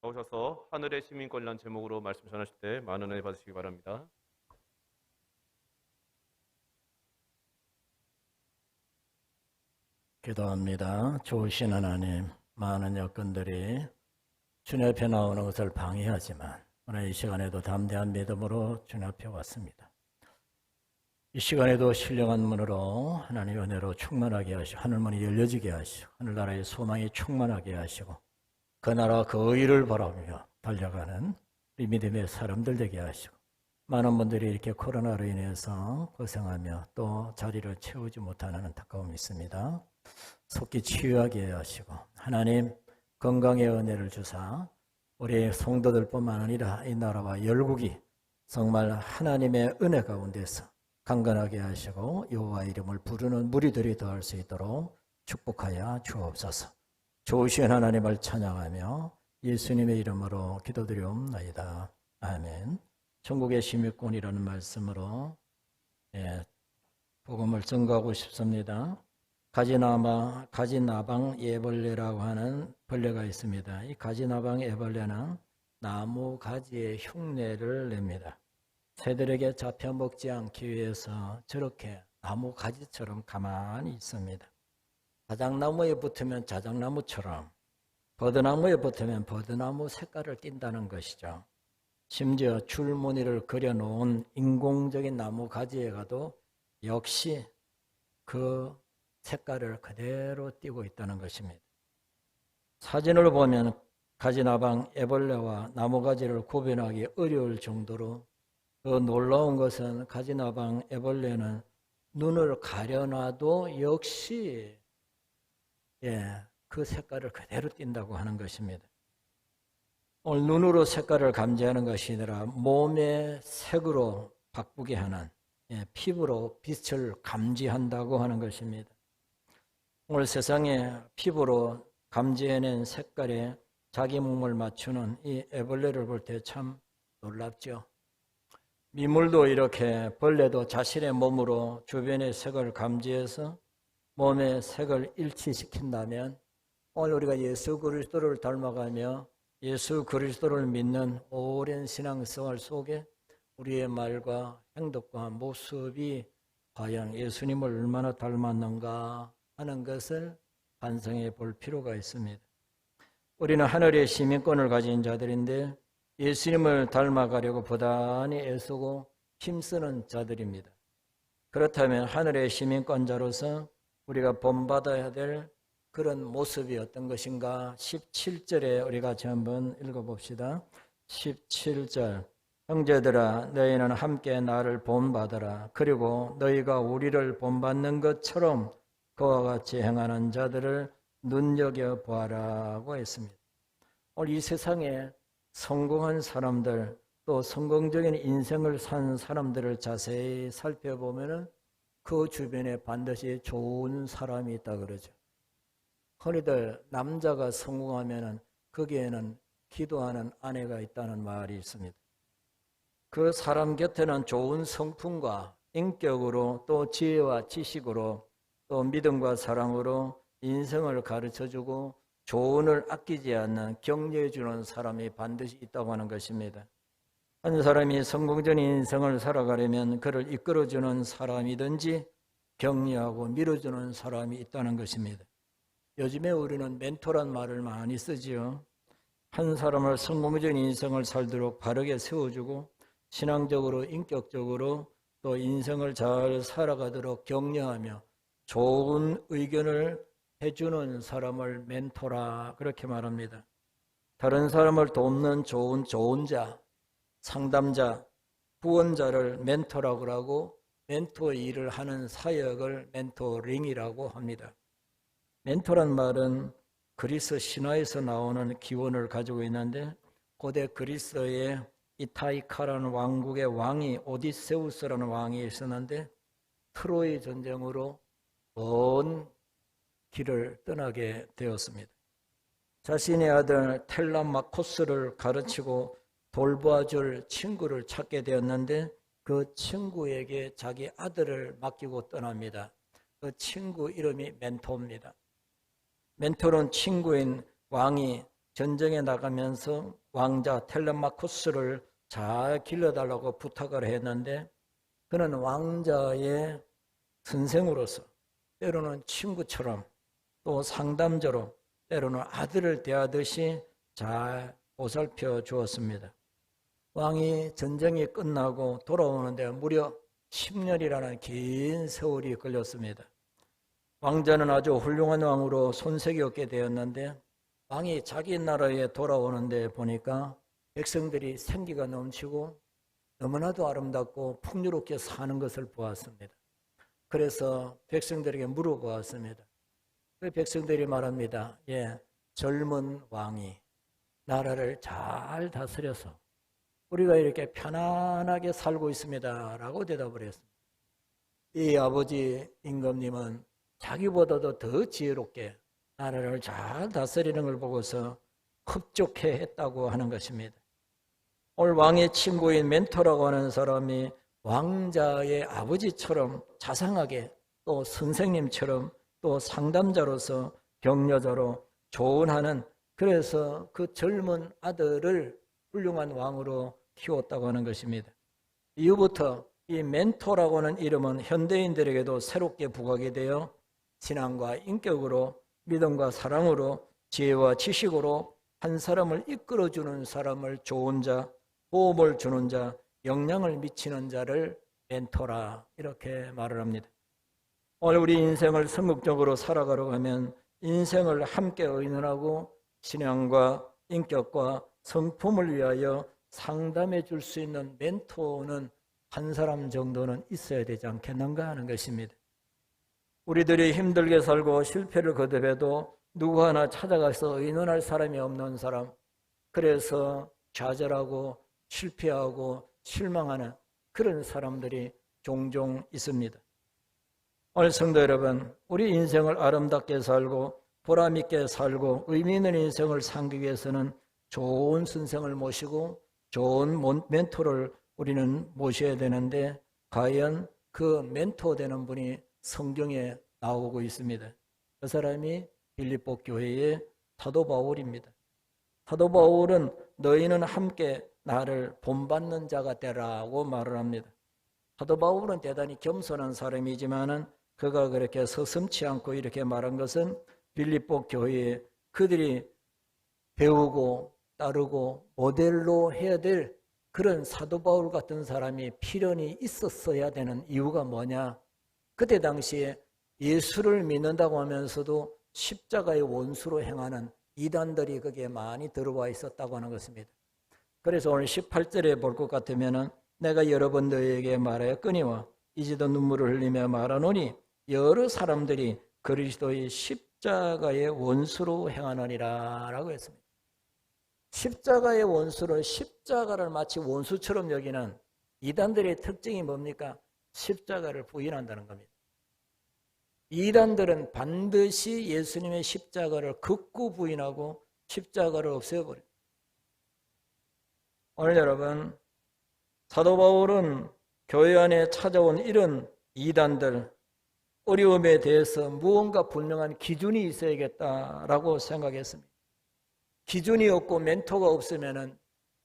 나오셔서 하늘의 시민권이라는 제목으로 말씀 전하실 때 많은 은혜 받으시기 바랍니다. 기도합니다. 좋으신 하나님, 많은 여건들이 주님 앞에 나오는 것을 방해하지만 오늘 이 시간에도 담대한 믿음으로 주님 앞에 왔습니다. 이 시간에도 신령한 문으로 하나님의 은혜로 충만하게 하시고 하늘문이 열려지게 하시고 하늘나라의 소망이 충만하게 하시고 그 나라 그 의를 바라며 달려가는 우리 믿음의 사람들 되게 하시고 많은 분들이 이렇게 코로나로 인해서 고생하며 또 자리를 채우지 못하는 안타까움이 있습니다. 속히 치유하게 하시고 하나님 건강의 은혜를 주사 우리 성도들뿐만 아니라 이 나라와 열국이 정말 하나님의 은혜 가운데서 강건하게 하시고 여호와 이름을 부르는 무리들이 더할 수 있도록 축복하여 주옵소서. 좋으신 하나님을 찬양하며 예수님의 이름으로 기도드리옵나이다. 아멘. 천국의 시민권이라는 말씀으로 복음을 증거하고 싶습니다. 가지나방 애벌레라고 하는 벌레가 있습니다. 이 가지나방 애벌레는 나무 가지의 흉내를 냅니다. 새들에게 잡혀 먹지 않기 위해서 저렇게 나무 가지처럼 가만히 있습니다. 자작나무에 붙으면 자작나무처럼, 버드나무에 붙으면 버드나무 색깔을 띈다는 것이죠. 심지어 줄무늬를 그려놓은 인공적인 나무 가지에 가도 역시 그 색깔을 그대로 띄고 있다는 것입니다. 사진을 보면 가지나방 애벌레와 나무가지를 구분하기 어려울 정도로 더 놀라운 것은 가지나방 애벌레는 눈을 가려놔도 역시 그 색깔을 그대로 띈다고 하는 것입니다. 오늘 눈으로 색깔을 감지하는 것이 아니라 몸의 색으로 바꾸게 하는 피부로 빛을 감지한다고 하는 것입니다. 오늘 세상에 피부로 감지해낸 색깔에 자기 몸을 맞추는 이 애벌레를 볼 때 참 놀랍죠. 미물도 이렇게 벌레도 자신의 몸으로 주변의 색을 감지해서 몸의 색을 일치시킨다면 오늘 우리가 예수 그리스도를 닮아가며 예수 그리스도를 믿는 오랜 신앙생활 속에 우리의 말과 행동과 모습이 과연 예수님을 얼마나 닮았는가 하는 것을 반성해 볼 필요가 있습니다. 우리는 하늘의 시민권을 가진 자들인데 예수님을 닮아가려고 부단히 애쓰고 힘쓰는 자들입니다. 그렇다면 하늘의 시민권자로서 우리가 본받아야 될 그런 모습이 어떤 것인가? 17절에 우리가 같이 한번 읽어봅시다. 17절 형제들아 너희는 함께 나를 본받아라. 그리고 너희가 우리를 본받는 것처럼 그와 같이 행하는 자들을 눈여겨보아라고 했습니다. 오늘 이 세상에 성공한 사람들 또 성공적인 인생을 산 사람들을 자세히 살펴보면 그 주변에 반드시 좋은 사람이 있다 그러죠. 흔히들 남자가 성공하면 거기에는 기도하는 아내가 있다는 말이 있습니다. 그 사람 곁에는 좋은 성품과 인격으로 또 지혜와 지식으로 또 믿음과 사랑으로 인생을 가르쳐주고 조언을 아끼지 않는 격려해주는 사람이 반드시 있다고 하는 것입니다. 한 사람이 성공적인 인생을 살아가려면 그를 이끌어주는 사람이든지 격려하고 밀어주는 사람이 있다는 것입니다. 요즘에 우리는 멘토란 말을 많이 쓰지요. 한 사람을 성공적인 인생을 살도록 바르게 세워주고 신앙적으로 인격적으로 또 인생을 잘 살아가도록 격려하며 좋은 의견을 해주는 사람을 멘토라 그렇게 말합니다. 다른 사람을 돕는 좋은 자, 상담자, 후원자를 멘토라고 하고 멘토 일을 하는 사역을 멘토링이라고 합니다. 멘토란 말은 그리스 신화에서 나오는 기원을 가지고 있는데 고대 그리스의 이타이카라는 왕국의 왕이 오디세우스라는 왕이 있었는데 트로이 전쟁으로 먼 길을 떠나게 되었습니다. 자신의 아들 텔라마코스를 가르치고 돌봐줄 친구를 찾게 되었는데 그 친구에게 자기 아들을 맡기고 떠납니다. 그 친구 이름이 멘토입니다. 멘토는 친구인 왕이 전쟁에 나가면서 왕자 텔레마쿠스를 잘 길러달라고 부탁을 했는데 그는 왕자의 선생으로서 때로는 친구처럼 또 상담자로 때로는 아들을 대하듯이 잘 보살펴 주었습니다. 왕이 전쟁이 끝나고 돌아오는데 무려 10년이라는 긴 세월이 걸렸습니다. 왕자는 아주 훌륭한 왕으로 손색이 없게 되었는데 왕이 자기 나라에 돌아오는데 보니까 백성들이 생기가 넘치고 너무나도 아름답고 풍요롭게 사는 것을 보았습니다. 그래서 백성들에게 물어보았습니다. 그 백성들이 말합니다. 젊은 왕이 나라를 잘 다스려서 우리가 이렇게 편안하게 살고 있습니다 라고 대답을 했습니다. 이 아버지 임금님은 자기보다도 더 지혜롭게 나라를 잘 다스리는 걸 보고서 흡족해 했다고 하는 것입니다. 오늘 왕의 친구인 멘토라고 하는 사람이 왕자의 아버지처럼 자상하게 또 선생님처럼 또 상담자로서 격려자로 조언하는, 그래서 그 젊은 아들을 훌륭한 왕으로 키웠다고 하는 것입니다. 이후부터 이 멘토라고 하는 이름은 현대인들에게도 새롭게 부각이 되어 신앙과 인격으로 믿음과 사랑으로 지혜와 지식으로 한 사람을 이끌어주는 사람을 좋은 자, 도움을 주는 자, 영향을 미치는 자를 멘토라 이렇게 말을 합니다. 오늘 우리 인생을 성공적으로 살아가려고 하면 인생을 함께 의논하고 신앙과 인격과 성품을 위하여 상담해 줄 수 있는 멘토는 한 사람 정도는 있어야 되지 않겠는가 하는 것입니다. 우리들이 힘들게 살고 실패를 거듭해도 누구 하나 찾아가서 의논할 사람이 없는 사람, 그래서 좌절하고 실패하고 실망하는 그런 사람들이 종종 있습니다. 오늘 성도 여러분, 우리 인생을 아름답게 살고 보람 있게 살고 의미 있는 인생을 살기 위해서는 좋은 선생을 모시고 좋은 멘토를 우리는 모셔야 되는데, 과연 그 멘토 되는 분이 성경에 나오고 있습니다. 그 사람이 빌립보 교회의 사도 바울입니다. 사도 바울은 너희는 함께 나를 본받는 자가 되라고 말을 합니다. 사도 바울은 대단히 겸손한 사람이지만은 그가 그렇게 서슴지 않고 이렇게 말한 것은 빌립보 교회에 그들이 배우고 따르고 모델로 해야 될 그런 사도 바울 같은 사람이 필연이 있었어야 되는 이유가 뭐냐? 그때 당시에 예수를 믿는다고 하면서도 십자가의 원수로 행하는 이단들이 거기에 많이 들어와 있었다고 하는 것입니다. 그래서 오늘 18절에 볼 것 같으면 내가 여러 번 너희에게 말하였거니와 이제도 눈물을 흘리며 말하노니 여러 사람들이 그리스도의 십자가의 원수로 행하느니라 라고 했습니다. 십자가의 원수를, 십자가를 마치 원수처럼 여기는 이단들의 특징이 뭡니까? 십자가를 부인한다는 겁니다. 이단들은 반드시 예수님의 십자가를 극구 부인하고 십자가를 없애버려요. 오늘 여러분, 사도 바울은 교회 안에 찾아온 이런 이단들, 어려움에 대해서 무언가 분명한 기준이 있어야겠다라고 생각했습니다. 기준이 없고 멘토가 없으면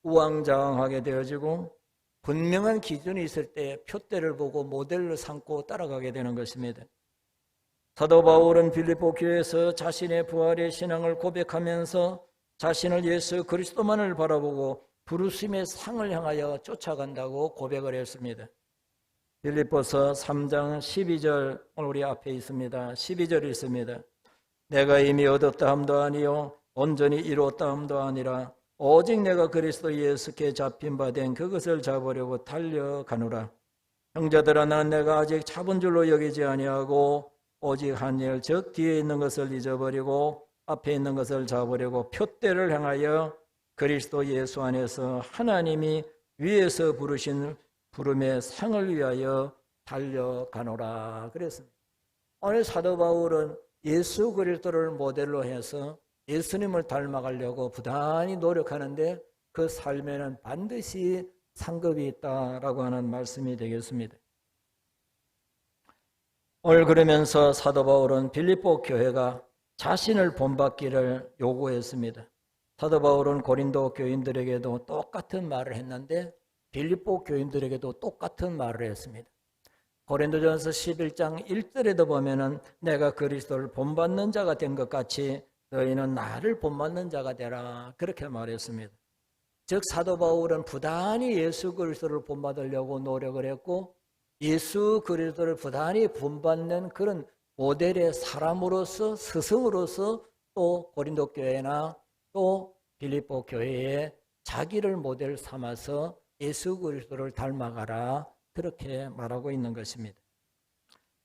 우왕좌왕하게 되어지고, 분명한 기준이 있을 때 표대를 보고 모델로 삼고 따라가게 되는 것입니다. 사도 바울은 빌립보 교회에서 자신의 부활의 신앙을 고백하면서 자신을 예수 그리스도만을 바라보고 부르심의 상을 향하여 쫓아간다고 고백을 했습니다. 빌립보서 3장 12절 오늘 우리 앞에 있습니다. 12절이 있습니다. 내가 이미 얻었다 함도 아니요 온전히 이루었다 함도 아니라 오직 내가 그리스도 예수께 잡힌 바 된 그것을 잡으려고 달려가노라. 형제들아, 나는 내가 아직 잡은 줄로 여기지 아니하고 오직 한 일, 즉 뒤에 있는 것을 잊어버리고 앞에 있는 것을 잡으려고 표대를 향하여 그리스도 예수 안에서 하나님이 위에서 부르신 부름의 상을 위하여 달려가노라 그랬습니다. 오늘 사도 바울은 예수 그리스도를 모델로 해서 예수님을 닮아가려고 부단히 노력하는데 그 삶에는 반드시 상급이 있다라고 하는 말씀이 되겠습니다. 오늘 그러면서 사도 바울은 빌립보 교회가 자신을 본받기를 요구했습니다. 사도 바울은 고린도 교인들에게도 똑같은 말을 했는데 빌립보 교인들에게도 똑같은 말을 했습니다. 고린도전서 11장 1절에도 보면은 내가 그리스도를 본받는 자가 된 것 같이 너희는 나를 본받는 자가 되라 그렇게 말했습니다. 즉 사도 바울은 부단히 예수 그리스도를 본받으려고 노력을 했고 예수 그리스도를 부단히 본받는 그런 모델의 사람으로서 스승으로서 또 고린도 교회나 또 빌립보 교회에 자기를 모델 삼아서 예수 그리스도를 닮아가라 그렇게 말하고 있는 것입니다.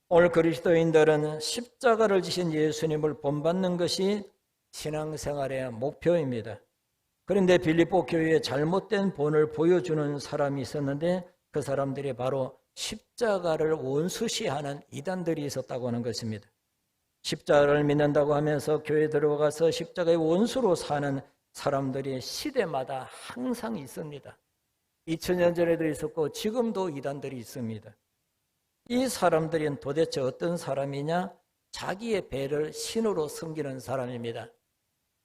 오늘 그리스도인들은 십자가를 지신 예수님을 본받는 것이 신앙생활의 목표입니다. 그런데 빌립보 교회에 잘못된 본을 보여주는 사람이 있었는데 그 사람들이 바로 십자가를 원수시하는 이단들이 있었다고 하는 것입니다. 십자가를 믿는다고 하면서 교회에 들어가서 십자가의 원수로 사는 사람들이 시대마다 항상 있습니다. 2000년 전에도 있었고 지금도 이단들이 있습니다. 이 사람들은 도대체 어떤 사람이냐? 자기의 배를 신으로 섬기는 사람입니다.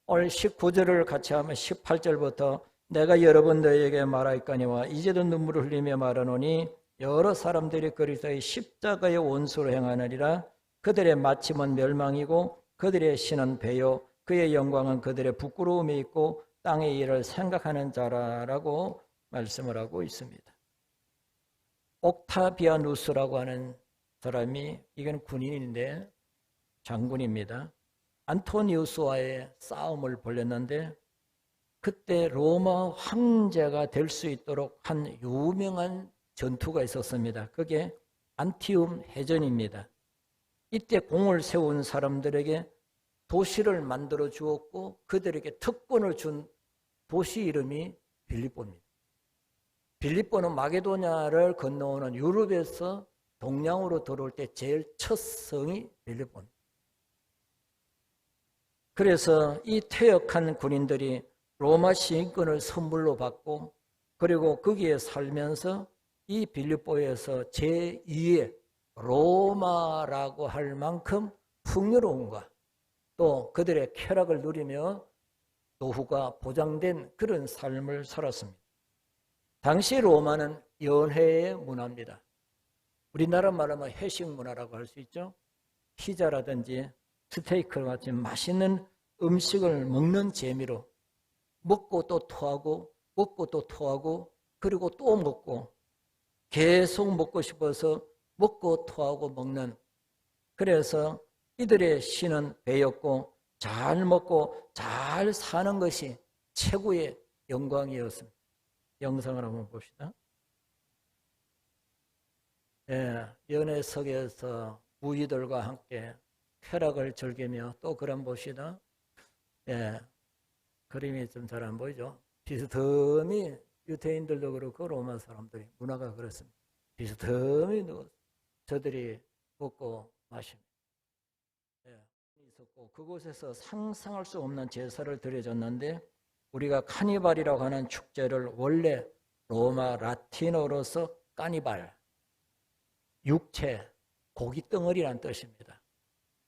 오늘 19절을 같이 하면 18절부터 내가 여러 번 너희에게 말하였거니와 이제도 눈물을 흘리며 말하노니 여러 사람들이 그리스도의 십자가의 원수로 행하느니라. 그들의 마침은 멸망이고 그들의 신은 배요 그의 영광은 그들의 부끄러움이 있고 땅의 일을 생각하는 자라라고 말씀을 하고 있습니다. 옥타비아누스라고 하는 사람이 이건 군인인데 장군입니다. 안토니우스와의 싸움을 벌였는데 그때 로마 황제가 될 수 있도록 한 유명한 전투가 있었습니다. 그게 안티움 해전입니다. 이때 공을 세운 사람들에게 도시를 만들어 주었고 그들에게 특권을 준 도시 이름이 빌립보입니다. 빌립보는 마게도냐를 건너오는 유럽에서 동양으로 들어올 때 제일 첫 성이 빌립보입니다. 그래서 이 퇴역한 군인들이 로마 시민권을 선물로 받고 그리고 거기에 살면서 이 빌립보에서 제2의 로마라고 할 만큼 풍요로움과 또 그들의 쾌락을 누리며 노후가 보장된 그런 삶을 살았습니다. 당시 로마는 연회의 문화입니다. 우리나라 말하면 회식 문화라고 할 수 있죠. 피자라든지 스테이크 같은 맛있는 음식을 먹는 재미로 먹고 또 토하고 먹고 또 토하고 그리고 또 먹고 계속 먹고 싶어서 먹고 토하고 먹는 그래서 이들의 신은 배였고 잘 먹고 잘 사는 것이 최고의 영광이었습니다. 영상을 한번 봅시다. 연회석에서 무희들과 함께 쾌락을 즐기며 또 그럼 봅시다. 그림이 좀 잘 안 보이죠? 비스듬히 유태인들도 그렇고 로마 사람들이 문화가 그렇습니다. 비스듬히 저들이 먹고 마십니다. 있었고 그곳에서 상상할 수 없는 제사를 드려졌는데 우리가 카니발이라고 하는 축제를 원래 로마 라틴어로서 까니발, 육체, 고기 덩어리란 뜻입니다.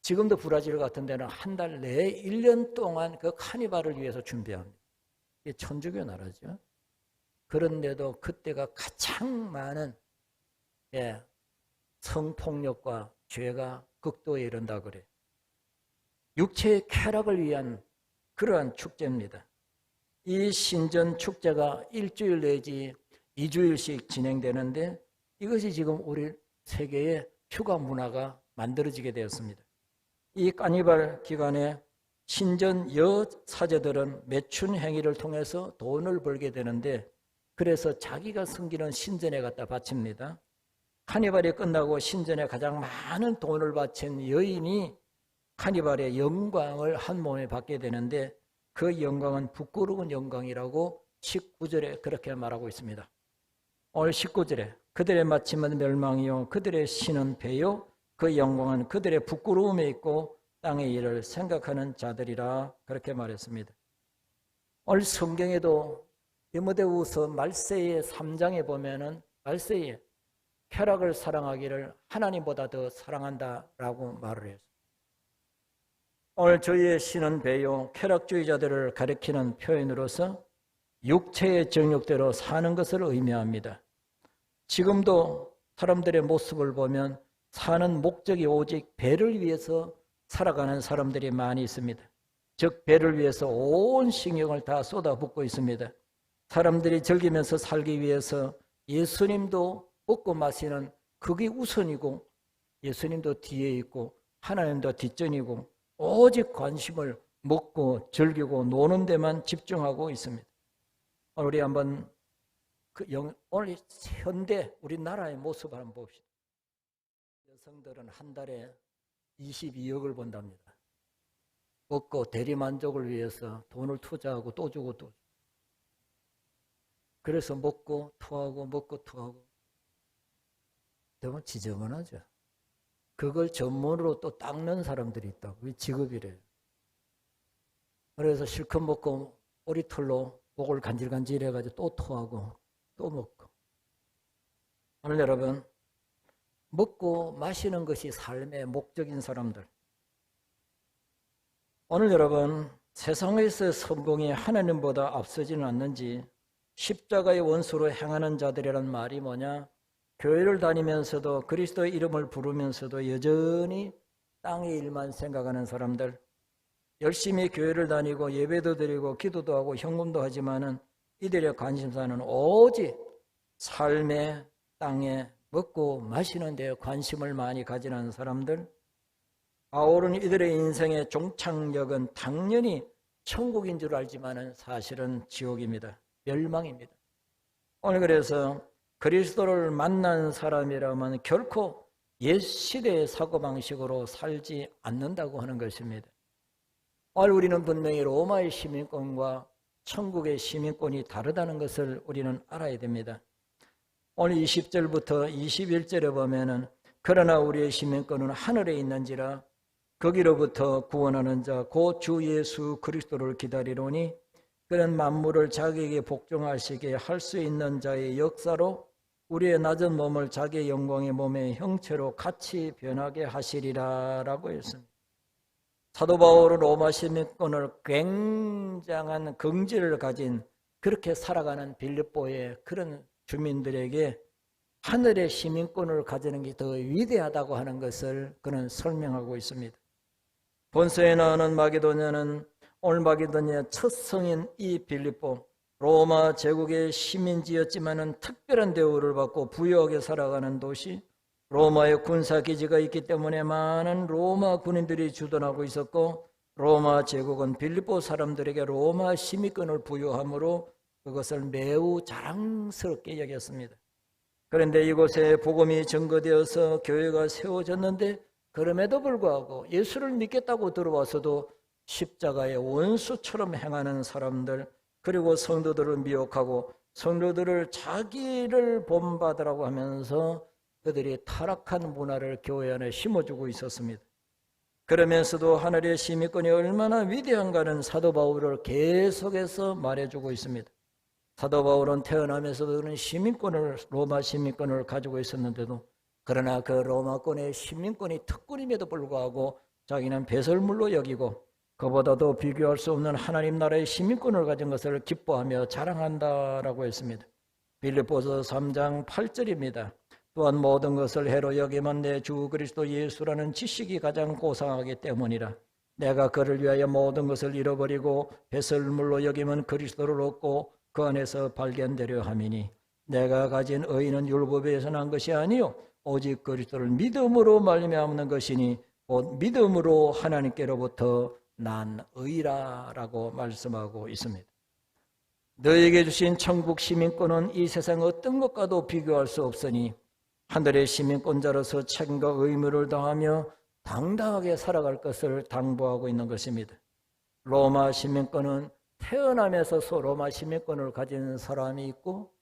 지금도 브라질 같은 데는 한 달 내에 1년 동안 그 카니발을 위해서 준비합니다. 이게 천주교 나라죠. 그런데도 그때가 가장 많은 성폭력과 죄가 극도에 이른다 그래요. 육체의 쾌락을 위한 그러한 축제입니다. 이 신전 축제가 일주일 내지 2주일씩 진행되는데 이것이 지금 우리 세계의 휴가 문화가 만들어지게 되었습니다. 이 까니발 기간에 신전 여사제들은 매춘 행위를 통해서 돈을 벌게 되는데 그래서 자기가 섬기는 신전에 갖다 바칩니다. 카니발이 끝나고 신전에 가장 많은 돈을 바친 여인이 카니발의 영광을 한 몸에 받게 되는데 그 영광은 부끄러운 영광이라고 19절에 그렇게 말하고 있습니다. 오늘 19절에 그들의 마침은 멸망이요 그들의 신은 배요 그 영광은 그들의 부끄러움에 있고 땅의 일을 생각하는 자들이라 그렇게 말했습니다. 오늘 성경에도 디모데후서 말세의 3장에 보면은 말세에 쾌락을 사랑하기를 하나님보다 더 사랑한다라고 말을 했어요. 오늘 저희의 신은 배요 쾌락주의자들을 가리키는 표현으로서 육체의 정욕대로 사는 것을 의미합니다. 지금도 사람들의 모습을 보면 사는 목적이 오직 배를 위해서 살아가는 사람들이 많이 있습니다. 즉 배를 위해서 온 신경을 다 쏟아붓고 있습니다. 사람들이 즐기면서 살기 위해서 예수님도 먹고 마시는 그게 우선이고 예수님도 뒤에 있고 하나님도 뒷전이고 오직 관심을 먹고 즐기고 노는 데만 집중하고 있습니다. 우리 한번 오늘 현대 우리나라의 모습을 한번 봅시다. 여성들은 한 달에 22억을 번답니다. 먹고 대리만족을 위해서 돈을 투자하고 또 주고 또 주고. 그래서 먹고 토하고 먹고 토하고 너무 지저분하죠. 그걸 전문으로 또 닦는 사람들이 있다고. 그게 직업이래요. 그래서 실컷 먹고 오리털로 목을 간질간질해가지고 또 토하고 또 먹고. 오늘 여러분 먹고 마시는 것이 삶의 목적인 사람들. 오늘 여러분 세상에서 성공이 하나님보다 앞서지는 않는지 십자가의 원수로 행하는 자들이란 말이 뭐냐? 교회를 다니면서도 그리스도의 이름을 부르면서도 여전히 땅의 일만 생각하는 사람들, 열심히 교회를 다니고 예배도 드리고 기도도 하고 현금도 하지만은 이들의 관심사는 오직 삶의 땅에 먹고 마시는 데 관심을 많이 가지는 사람들. 바울은 이들의 인생의 종착역은 당연히 천국인 줄 알지만은 사실은 지옥입니다. 멸망입니다. 오늘 그래서 그리스도를 만난 사람이라면 결코 옛 시대의 사고방식으로 살지 않는다고 하는 것입니다. 오늘 우리는 분명히 로마의 시민권과 천국의 시민권이 다르다는 것을 우리는 알아야 됩니다. 오늘 20절부터 21절에 보면은 그러나 우리의 시민권은 하늘에 있는지라 거기로부터 구원하는 자 곧 주 예수 그리스도를 기다리노니 그는 만물을 자기에게 복종하시게 할 수 있는 자의 역사로 우리의 낮은 몸을 자기의 영광의 몸의 형체로 같이 변하게 하시리라 라고 했습니다. 사도 바울은 로마 시민권을 굉장한 긍지를 가진 그렇게 살아가는 빌립보의 그런 주민들에게 하늘의 시민권을 가지는 게 더 위대하다고 하는 것을 그는 설명하고 있습니다. 본서에 나오는 마게도냐는 오늘 마게도냐 첫 성인 이 빌립보, 로마 제국의 시민지였지만은 특별한 대우를 받고 부유하게 살아가는 도시, 로마의 군사기지가 있기 때문에 많은 로마 군인들이 주둔하고 있었고 로마 제국은 빌립보 사람들에게 로마 시민권을 부여함으로 그것을 매우 자랑스럽게 여겼습니다. 그런데 이곳에 복음이 증거되어서 교회가 세워졌는데 그럼에도 불구하고 예수를 믿겠다고 들어와서도 십자가의 원수처럼 행하는 사람들, 그리고 성도들을 미혹하고 성도들을 자기를 본받으라고 하면서 그들이 타락한 문화를 교회 안에 심어주고 있었습니다. 그러면서도 하늘의 시민권이 얼마나 위대한가는 사도 바울을 계속해서 말해주고 있습니다. 사도 바울은 태어나면서도 그런 시민권을, 로마 시민권을 가지고 있었는데도 그러나 그 로마권의 시민권이 특권임에도 불구하고 자기는 배설물로 여기고 그보다도 비교할 수 없는 하나님 나라의 시민권을 가진 것을 기뻐하며 자랑한다라고 했습니다. 빌립보서 3장 8절입니다. 또한 모든 것을 해로 여기면 내 주 그리스도 예수라는 지식이 가장 고상하기 때문이라. 내가 그를 위하여 모든 것을 잃어버리고 배설물로 여기면 그리스도를 얻고 그 안에서 발견되려 함이니 내가 가진 의는 율법에서 난 것이 아니요 오직 그리스도를 믿음으로 말미암는 것이니 곧 믿음으로 하나님께로부터 난 의라라고 말씀하고 있습니다. 너에게 주신 천국 시민권은 이 세상 어떤 것과도 비교할 수 없으니 하늘의 시민권자로서 책임과 의무를 다하며 당당하게 살아갈 것을 당부하고 있는 것입니다. 로마 시민권은 태어나면서 로마 시민권을 가진 사람이 있고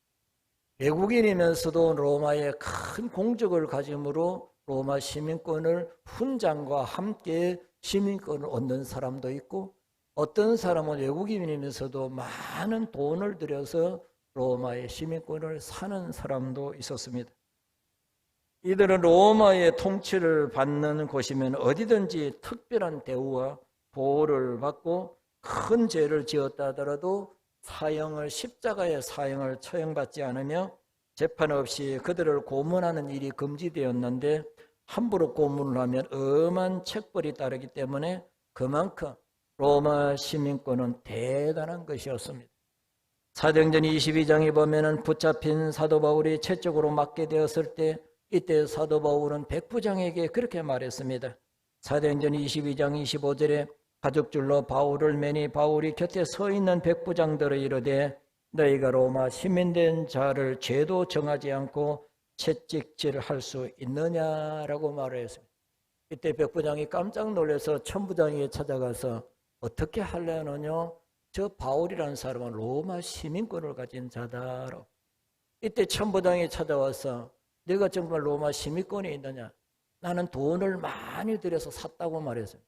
외국인이면서도 로마의 큰 공적을 가짐으로 로마 시민권을 훈장과 함께 시민권을 얻는 사람도 있고 어떤 사람은 외국인이면서도 많은 돈을 들여서 로마의 시민권을 사는 사람도 있었습니다. 이들은 로마의 통치를 받는 곳이면 어디든지 특별한 대우와 보호를 받고 큰 죄를 지었다 하더라도 십자가의 사형을 처형받지 않으며 재판 없이 그들을 고문하는 일이 금지되었는데 함부로 고문을 하면 엄한 책벌이 따르기 때문에 그만큼 로마 시민권은 대단한 것이었습니다. 사도행전 22장에 보면은 붙잡힌 사도 바울이 채찍으로 맞게 되었을 때 이때 사도 바울은 백부장에게 그렇게 말했습니다. 사도행전 22장 25절에 가죽줄로 바울을 매니 바울이 곁에 서 있는 백부장들을 이르되 너희가 로마 시민된 자를 죄도 정하지 않고 채찍질할 수 있느냐라고 말했습니다. 이때 백부장이 깜짝 놀라서 천부장에게 찾아가서 어떻게 하려느냐? 저 바울이라는 사람은 로마 시민권을 가진 자다라고. 이때 천부장이 찾아와서 내가 정말 로마 시민권이 있느냐? 나는 돈을 많이 들여서 샀다고 말했어요.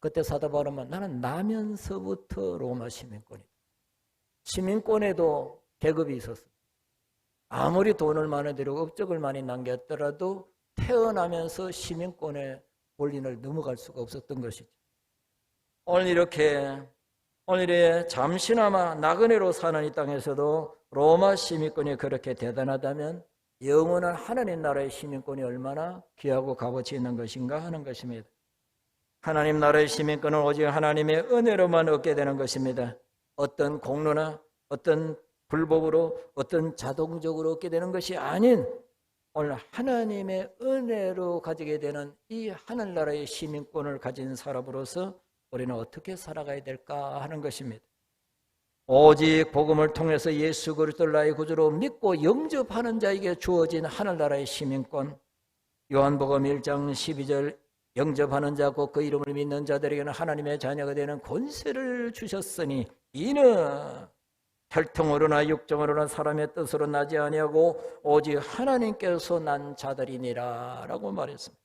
그때 사도 바울은 나는 나면서부터 로마 시민권이다. 시민권에도 계급이 있었어요. 아무리 돈을 많이 들이고 업적을 많이 남겼더라도 태어나면서 시민권의 권리를 넘어갈 수가 없었던 것이죠. 오늘에 잠시나마 나그네로 사는 이 땅에서도 로마 시민권이 그렇게 대단하다면 영원한 하나님 나라의 시민권이 얼마나 귀하고 값어치 있는 것인가 하는 것입니다. 하나님 나라의 시민권은 오직 하나님의 은혜로만 얻게 되는 것입니다. 어떤 공로나 어떤 불법으로 어떤 자동적으로 얻게 되는 것이 아닌 오늘 하나님의 은혜로 가지게 되는 이 하늘나라의 시민권을 가진 사람으로서 우리는 어떻게 살아가야 될까 하는 것입니다. 오직 복음을 통해서 예수 그리스도를 나의 구주로 믿고 영접하는 자에게 주어진 하늘나라의 시민권, 요한복음 1장 12절 영접하는 자 곧 그 이름을 믿는 자들에게는 하나님의 자녀가 되는 권세를 주셨으니 이는 혈통으로나 육정으로나 사람의 뜻으로 나지 아니하고 오직 하나님께서 난 자들이니라 라고 말했습니다.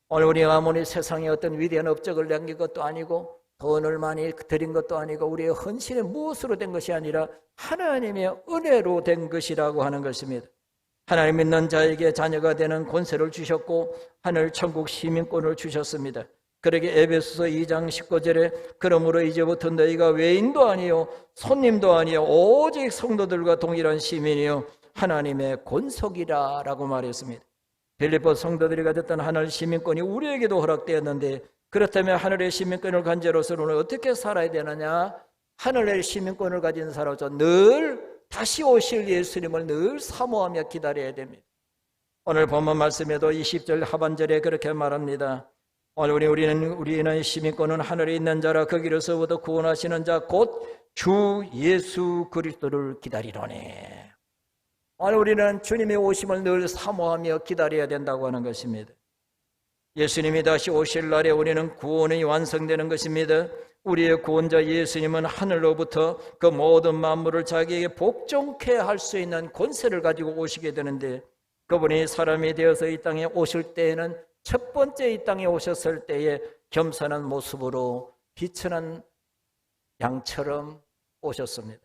오늘 우리가 아무리 세상에 어떤 위대한 업적을 남긴 것도 아니고 돈을 많이 들인 것도 아니고 우리의 헌신이 무엇으로 된 것이 아니라 하나님의 은혜로 된 것이라고 하는 것입니다. 하나님 믿는 자에게 자녀가 되는 권세를 주셨고 하늘 천국 시민권을 주셨습니다. 그러게 에베소서 2장 19절에 그러므로 이제부터 너희가 외인도 아니요 손님도 아니요 오직 성도들과 동일한 시민이요 하나님의 권속이라 라고 말했습니다. 빌립보 성도들이 가졌던 하늘 시민권이 우리에게도 허락되었는데 그렇다면 하늘의 시민권을 간 자로서는 어떻게 살아야 되느냐? 하늘의 시민권을 가진 사람으로서 늘 다시 오실 예수님을 늘 사모하며 기다려야 됩니다. 오늘 본문 말씀에도 20절 하반절에 그렇게 말합니다. 오늘 우리는 시민권은 하늘에 있는 자라 거기로서부터 구원하시는 자 곧 주 예수 그리스도를 기다리노니. 오늘 우리는 주님의 오심을 늘 사모하며 기다려야 된다고 하는 것입니다. 예수님이 다시 오실 날에 우리는 구원이 완성되는 것입니다. 우리의 구원자 예수님은 하늘로부터 그 모든 만물을 자기에게 복종케 할 수 있는 권세를 가지고 오시게 되는데 그분이 사람이 되어서 이 땅에 오실 때에는 첫 번째 이 땅에 오셨을 때에 겸손한 모습으로 비천한 양처럼 오셨습니다.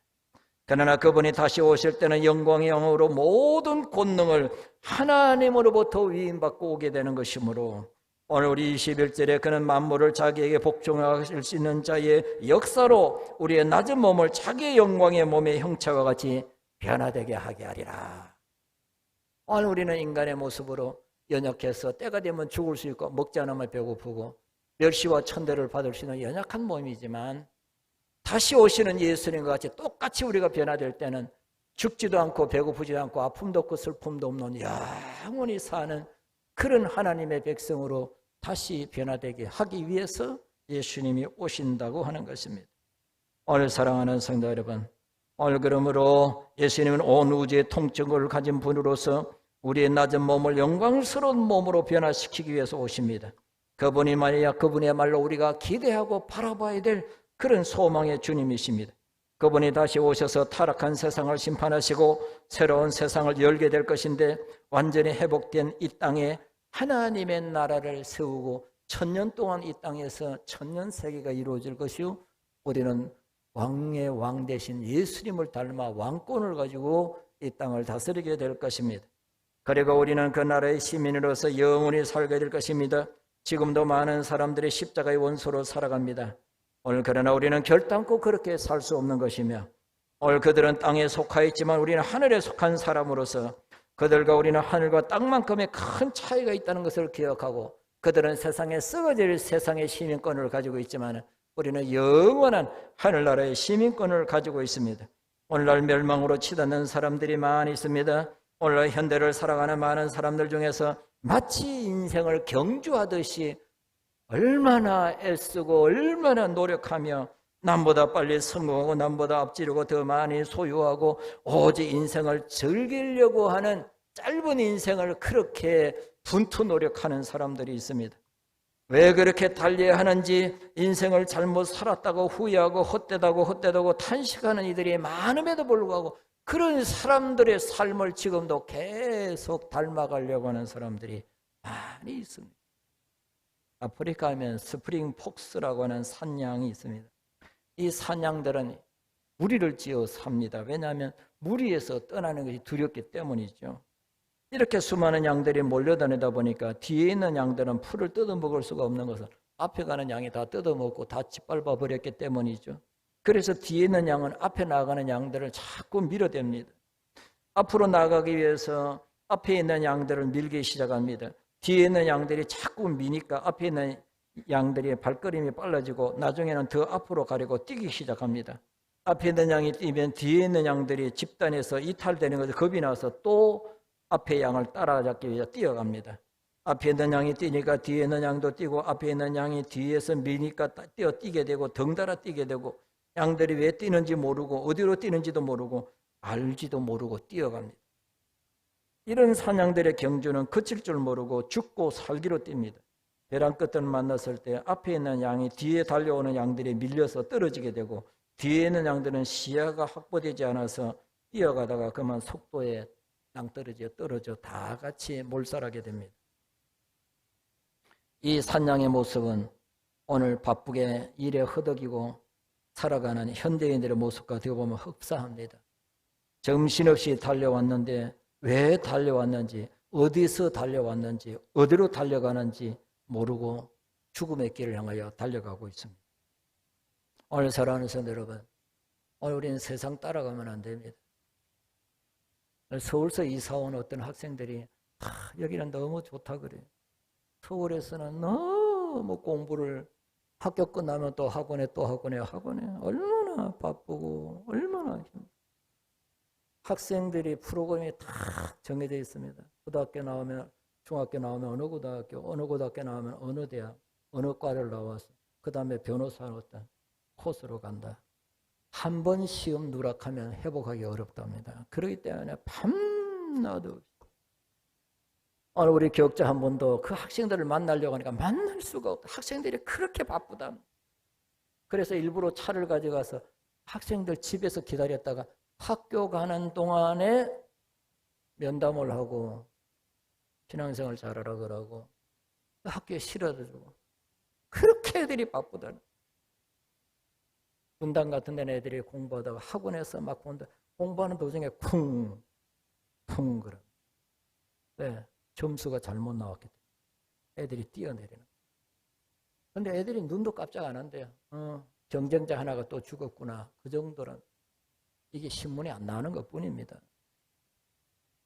그러나 그분이 다시 오실 때는 영광의 영으로 모든 권능을 하나님으로부터 위임받고 오게 되는 것이므로 오늘 우리 21절에 그는 만물을 자기에게 복종하실 수 있는 자의 역사로 우리의 낮은 몸을 자기의 영광의 몸의 형체와 같이 변화되게 하게 하리라. 오늘 우리는 인간의 모습으로 연약해서 때가 되면 죽을 수 있고 먹지 않으면 배고프고 멸시와 천대를 받을 수 있는 연약한 몸이지만 다시 오시는 예수님과 같이 똑같이 우리가 변화될 때는 죽지도 않고 배고프지도 않고 아픔도 없고 슬픔도 없는 영원히 사는 그런 하나님의 백성으로 다시 변화되게 하기 위해서 예수님이 오신다고 하는 것입니다. 오늘 사랑하는 성도 여러분, 오늘 그러므로 예수님은 온 우주의 통증을 가진 분으로서 우리의 낮은 몸을 영광스러운 몸으로 변화시키기 위해서 오십니다. 그분이야말로 우리가 기대하고 바라봐야 될 그런 소망의 주님이십니다. 그분이 다시 오셔서 타락한 세상을 심판하시고 새로운 세상을 열게 될 것인데 완전히 회복된 이 땅에 하나님의 나라를 세우고 1000년 동안 이 땅에서 천년세계가 이루어질 것이요 우리는 왕의 왕 대신 예수님을 닮아 왕권을 가지고 이 땅을 다스리게 될 것입니다. 그리고 우리는 그 나라의 시민으로서 영원히 살게 될 것입니다. 지금도 많은 사람들이 십자가의 원수로 살아갑니다. 오늘 그러나 우리는 결단코 그렇게 살 수 없는 것이며 오늘 그들은 땅에 속하 있지만 우리는 하늘에 속한 사람으로서 그들과 우리는 하늘과 땅만큼의 큰 차이가 있다는 것을 기억하고 그들은 세상에 썩어질 세상의 시민권을 가지고 있지만 우리는 영원한 하늘나라의 시민권을 가지고 있습니다. 오늘날 멸망으로 치닫는 사람들이 많이 있습니다. 오늘날 현대를 살아가는 많은 사람들 중에서 마치 인생을 경주하듯이 얼마나 애쓰고 얼마나 노력하며 남보다 빨리 성공하고 남보다 앞지르고 더 많이 소유하고 오직 인생을 즐기려고 하는 짧은 인생을 그렇게 분투 노력하는 사람들이 있습니다. 왜 그렇게 달려야 하는지 인생을 잘못 살았다고 후회하고 헛되다고 탄식하는 이들이 많음에도 불구하고 그런 사람들의 삶을 지금도 계속 닮아가려고 하는 사람들이 많이 있습니다. 아프리카 하면 스프링 폭스라고 하는 산양이 있습니다. 이 산양들은 무리를 지어 삽니다. 왜냐하면 무리에서 떠나는 것이 두렵기 때문이죠. 이렇게 수많은 양들이 몰려다니다 보니까 뒤에 있는 양들은 풀을 뜯어먹을 수가 없는 것은 앞에 가는 양이 다 뜯어먹고 다 짓밟아 버렸기 때문이죠. 그래서 뒤에 있는 양은 앞에 나가는 양들을 자꾸 밀어댑니다. 앞으로 나가기 위해서 앞에 있는 양들을 밀기 시작합니다. 뒤에 있는 양들이 자꾸 미니까 앞에 있는 양들이 발걸음이 빨라지고 나중에는 더 앞으로 가려고 뛰기 시작합니다. 앞에 있는 양이 뛰면 뒤에 있는 양들이 집단에서 이탈되는 것을 겁이 나서 또 앞에 양을 따라잡기 위해서 뛰어갑니다. 앞에 있는 양이 뛰니까 뒤에 있는 양도 뛰고 앞에 있는 양이 뒤에서 미니까 뛰어뛰게 되고 덩달아 뛰게 되고 양들이 왜 뛰는지 모르고 어디로 뛰는지도 모르고 알지도 모르고 뛰어갑니다. 이런 사냥들의 경주는 그칠 줄 모르고 죽고 살기로 뜁니다. 벼랑 끝을 만났을 때 앞에 있는 양이 뒤에 달려오는 양들이 밀려서 떨어지게 되고 뒤에 있는 양들은 시야가 확보되지 않아서 뛰어가다가 그만 속도에 떨어져 다 같이 몰살하게 됩니다. 이 산양의 모습은 오늘 바쁘게 일에 허덕이고 살아가는 현대인들의 모습과 되어 보면 흡사합니다. 정신없이 달려왔는데 왜 달려왔는지, 어디서 달려왔는지, 어디로 달려가는지 모르고 죽음의 길을 향하여 달려가고 있습니다. 오늘 사랑하는 성도 여러분, 오늘 우리는 세상 따라가면 안 됩니다. 서울서 이사 온 어떤 학생들이 여기는 너무 좋다 그래요. 서울에서는 너무 공부를 학교 끝나면 또 학원에 얼마나 바쁘고 얼마나 힘들어요. 학생들이 프로그램이 다 정해져 있습니다. 고등학교 나오면 중학교 나오면 어느 고등학교 나오면 어느 대학, 어느 과를 나와서 그 다음에 변호사 어떤 코스로 간다. 한 번 시험 누락하면 회복하기 어렵답니다. 그렇기 때문에 밤낮도 오늘 우리 교육자 한 분도 그 학생들을 만나려고 하니까 만날 수가 없다. 학생들이 그렇게 바쁘다. 그래서 일부러 차를 가져가서 학생들 집에서 기다렸다가 학교 가는 동안에 면담을 하고 신앙생활 잘하라 그러고 학교에 실어다 주고 그렇게 애들이 바쁘다. 분당 같은 데는 애들이 공부하다가 학원에서 막 공부하는 도중에 쿵 그래. 네, 점수가 잘못 나왔기 때문에 애들이 뛰어내리는. 그런데 애들이 눈도 깜짝 안 한대요. 경쟁자 하나가 또 죽었구나. 그 정도는 이게 신문에 안 나오는 것 뿐입니다.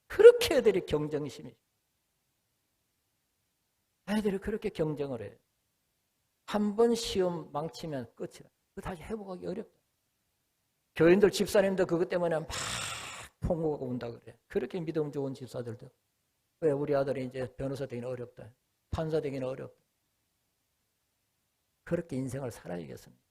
그렇게 애들이 경쟁심이. 애들이 그렇게 경쟁을 해요. 한 번 시험 망치면 끝이다. 그거 다시 회복하기 어렵다. 교인들, 집사님들 그것 때문에 막 폭로가 온다 그래. 그렇게 믿음 좋은 집사들도. 왜 우리 아들이 이제 변호사 되기는 어렵다. 판사 되기는 어렵다. 그렇게 인생을 살아야겠습니다.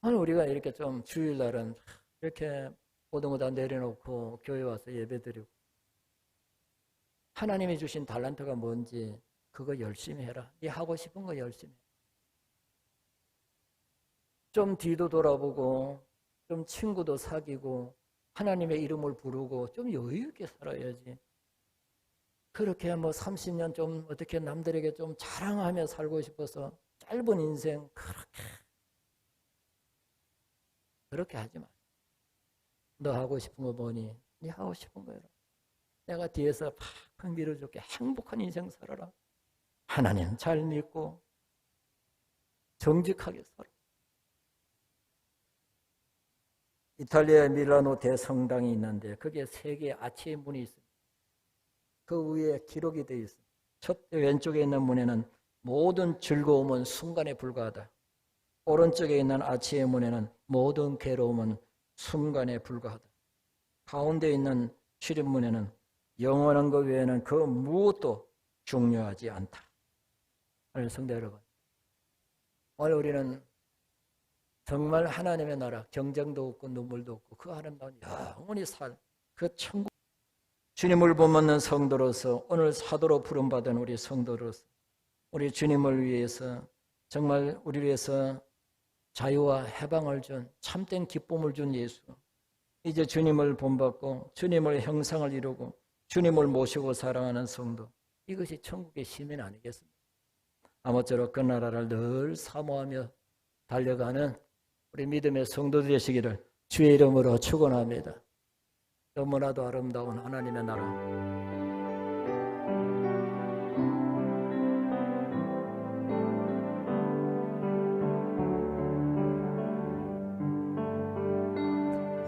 오늘 우리가 이렇게 좀 주일날은 이렇게 모든 거 다 내려놓고 교회 와서 예배드리고 하나님이 주신 달란트가 뭔지 그거 열심히 해라. 네 하고 싶은 거 열심히 해. 좀 뒤도 돌아보고 좀 친구도 사귀고 하나님의 이름을 부르고 좀 여유 있게 살아야지. 그렇게 뭐 30년 좀 어떻게 남들에게 좀 자랑하며 살고 싶어서 짧은 인생 그렇게 하지 마. 너 하고 싶은 거 뭐니? 네 하고 싶은 거 해라. 내가 뒤에서 팍팍 밀어줄게. 행복한 인생 살아라. 하나님 잘 믿고 정직하게 살아. 이탈리아 밀라노 대성당이 있는데 거기에 3개의 아치의 문이 있습니다. 그 위에 기록이 되어 있습니다. 첫 왼쪽에 있는 문에는 모든 즐거움은 순간에 불과하다. 오른쪽에 있는 아치의 문에는 모든 괴로움은 순간에 불과하다. 가운데 있는 출입문에는 영원한 것 외에는 그 무엇도 중요하지 않다. 오늘 성도 여러분, 오늘 우리는 정말 하나님의 나라, 경쟁도 없고 눈물도 없고 그 아름다운 영원히 살 그 천국, 주님을 본받는 성도로서, 오늘 사도로 부름받은 우리 성도로서 우리 주님을 위해서, 정말 우리를 위해서 자유와 해방을 준, 참된 기쁨을 준 예수, 이제 주님을 본받고 주님의 형상을 이루고 주님을 모시고 사랑하는 성도, 이것이 천국의 시민 아니겠습니까? 아무쪼록 그 나라를 늘 사모하며 달려가는 우리 믿음의 성도 되시기를 주의 이름으로 축원합니다. 너무나도 아름다운 하나님의 나라,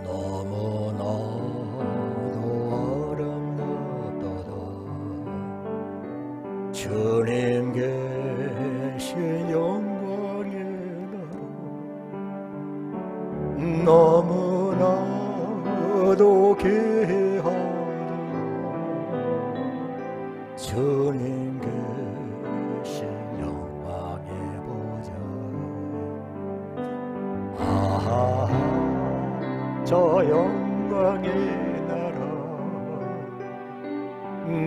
너무나도 아름답도다. 주님 계신 영광의 나라, 너무나도 귀하다. 주님 계신 영광의 보좌, 저 영광의 나라,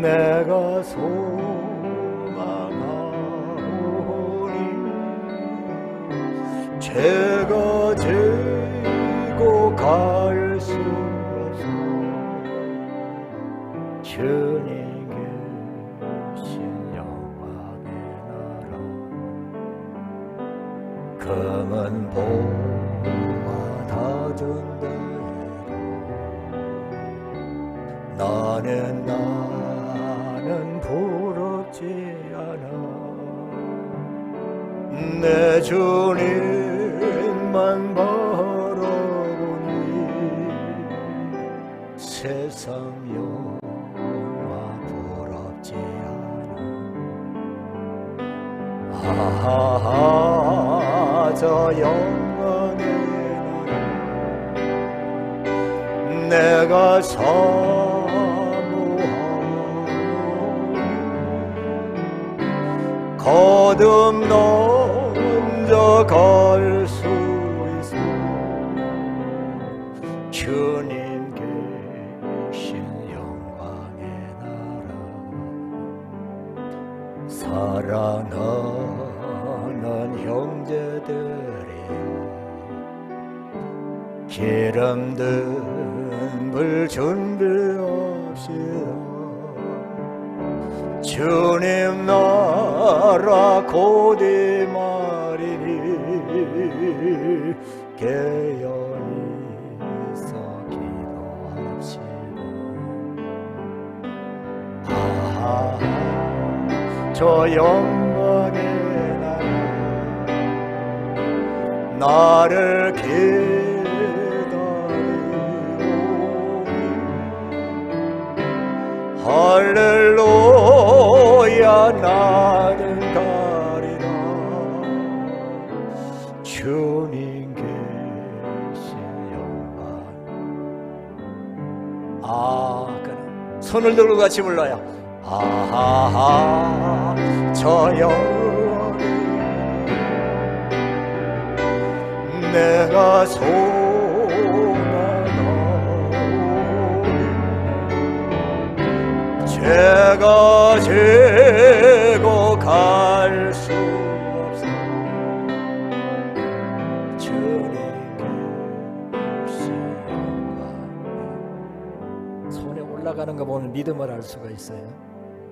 내가 소망하오니 죄가 지고 갈 수 없어. 주님 계신 영광의 나라, 금은 보화 다 준다 해도 나는 부럽지 않아. 내 주님만 바라보니 세상 영화 부럽지 않아. 저 영광의 나라, 내가 사모하오니 거듭 갈 수 있어. 주님 계신 영광의 나라, 사랑하는 형제들이여, 기름 든 불 준비합시다. 주님 나라 곧 임하리니 깨어있어 기도합시다. 저 영광의 나를 기다리오니 할렐루야 나는 가리라. 주님 계신 영광. 그래. 손을 들고 같이 불러요. 저 영광이 내가 소망하오니 죄가 지고 갈 수 없어. 주님 계신 영광. 손에 올라가는 거 보면 믿음을 알 수가 있어요.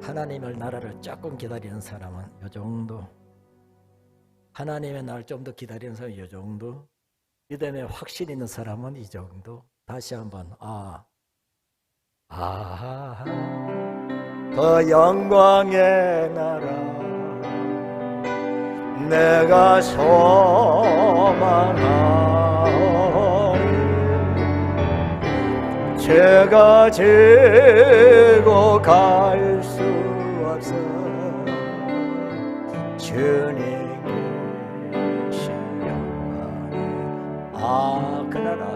하나님의 나라를 조금 기다리는 사람은 이 정도, 하나님의 나라를 좀 더 기다리는 사람은 이 정도, 믿음에 확신 있는 사람은 이 정도. 다시 한번 그 영광의 나라 내가 소망하오니 죄가 지고 갈 수 없어 주님 계신 영광의 그 나라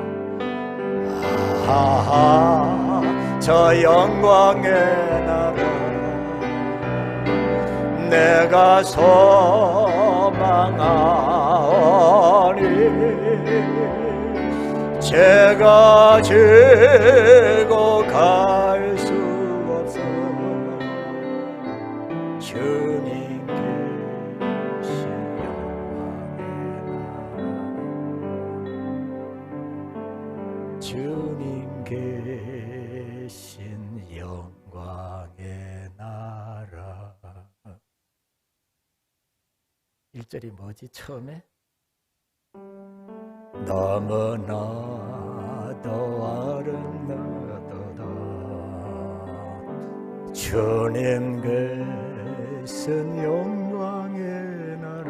저 영광의 나라 내가 소망하오니 죄가 지고 갈 수 없어 주님 계신 영광의 나라 주님 계신 영광의 나라 1절이 뭐지 처음에? 너무나도 아름다도다 주님 계신 영광의 나라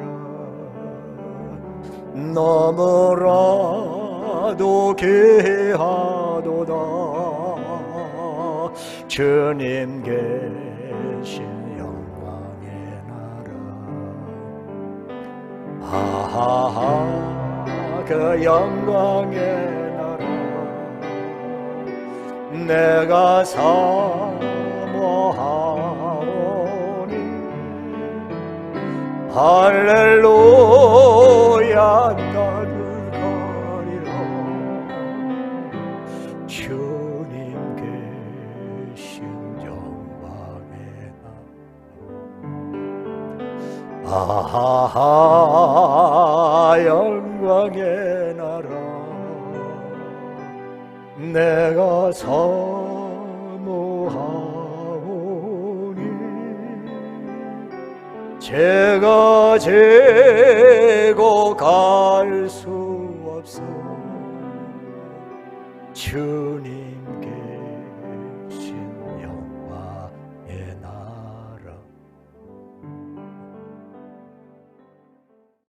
너무나도 귀하도다 주님 계신 영광의 나라 그 영광의 나라 내가 사모하오니 할렐루야 나를 가리라 주님 계신 영광의 나라 영광의 나라 내가 사모하오니 죄가 지고 갈 수 없어 주님